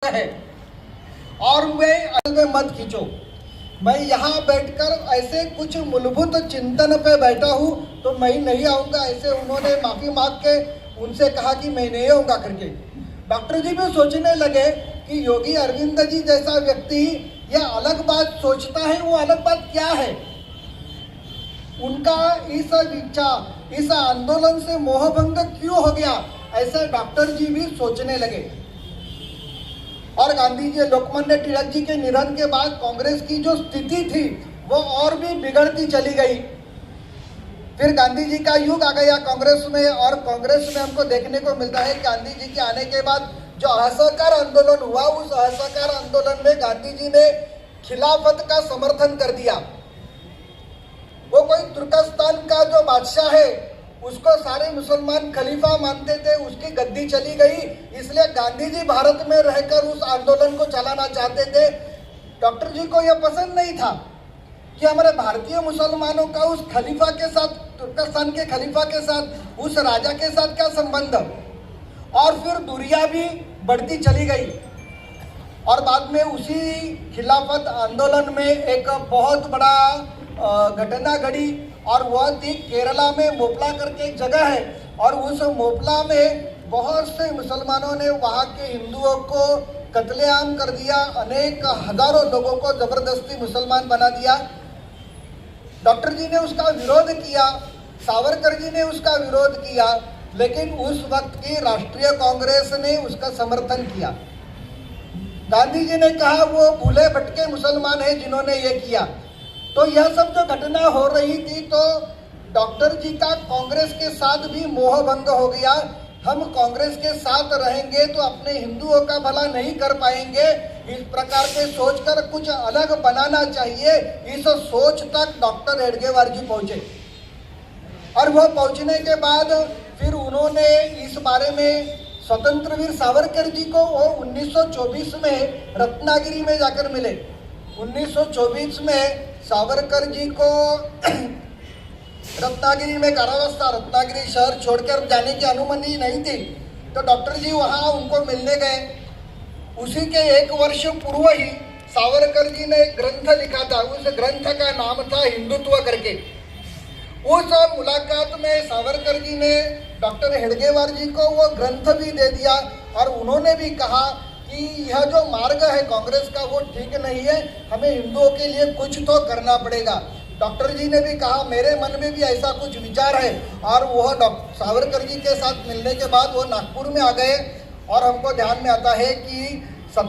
है और मैं मत खींचो। मैं यहाँ बैठकर ऐसे कुछ मूलभूत चिंतन पे बैठा हूँ तो मैं नहीं आऊँगा, ऐसे उन्होंने माफ़ी मांग के उनसे कहा कि मैं नहीं आऊँगा करके। डॉक्टर जी भी सोचने लगे कि योगी अरविंद जी जैसा व्यक्ति यह अलग बात सोचता है, वो अलग बात क्या है। उनका इस इच्छा इस आंदोलन से मोहभंग क्यों हो गया, ऐसा डॉक्टर जी भी सोचने लगे। और गांधी जी लोकमान्य तिलक जी के निधन के बाद कांग्रेस की जो स्थिति थी वो और भी बिगड़ती चली गई। फिर गांधी जी का युग आ गया कांग्रेस में, और कांग्रेस में हमको देखने को मिलता है गांधी जी के आने के बाद जो असहकार आंदोलन हुआ, उस असहकार आंदोलन में गांधी जी ने खिलाफत का समर्थन कर दिया। वो कोई तुर्कस्तान का जो बादशाह है उसको सारे मुसलमान खलीफा मानते थे, उसकी गद्दी चली गई, इसलिए गांधी जी भारत में रहकर उस आंदोलन को चलाना चाहते थे। डॉक्टर जी को यह पसंद नहीं था कि हमारे भारतीय मुसलमानों का उस खलीफा के साथ, तुर्कस्तान के खलीफा के साथ, उस राजा के साथ क्या संबंध। और फिर दूरियां भी बढ़ती चली गई और बाद में उसी खिलाफत आंदोलन में एक बहुत बड़ा घटना घड़ी, और वह थी केरला में मोपला करके एक जगह है, और उस मोपला में बहुत से मुसलमानों ने वहाँ के हिंदुओं को कत्लेआम कर दिया, अनेक हजारों लोगों को जबरदस्ती मुसलमान बना दिया। डॉक्टर जी ने उसका विरोध किया, सावरकर जी ने उसका विरोध किया, लेकिन उस वक्त की राष्ट्रीय कांग्रेस ने उसका समर्थन किया। गांधी जी ने कहा वो भूले भटके मुसलमान हैं जिन्होंने ये किया। तो यह सब जो घटना हो रही थी तो डॉक्टर जी का कांग्रेस के साथ भी मोहभंग हो गया। हम कांग्रेस के साथ रहेंगे तो अपने हिंदुओं का भला नहीं कर पाएंगे, इस प्रकार के सोचकर कुछ अलग बनाना चाहिए, इस सोच तक डॉक्टर हेडगेवार जी पहुंचे। और वो पहुंचने के बाद फिर उन्होंने इस बारे में स्वतंत्र वीर सावरकर जी को वो 1924 में रत्नागिरी में जाकर मिले। 1924 में सावरकर जी को रत्नागिरी में कारावास था, रत्नागिरी शहर छोड़कर जाने की अनुमति नहीं थी, तो डॉक्टर जी वहाँ उनको मिलने गए। उसी के एक वर्ष पूर्व ही सावरकर जी ने एक ग्रंथ लिखा था, उस ग्रंथ का नाम था हिंदुत्व करके। उस मुलाकात में सावरकर जी ने डॉक्टर हेडगेवार जी को वो ग्रंथ भी दे दिया, और उन्होंने भी कहा कि यह जो मार्ग है कांग्रेस का वो ठीक नहीं है, हमें हिंदुओं के लिए कुछ तो करना पड़ेगा। डॉक्टर जी ने भी कहा मेरे मन में भी ऐसा कुछ विचार है, और वह सावरकर जी के साथ मिलने के बाद वो नागपुर में आ गए। और हमको ध्यान में आता है कि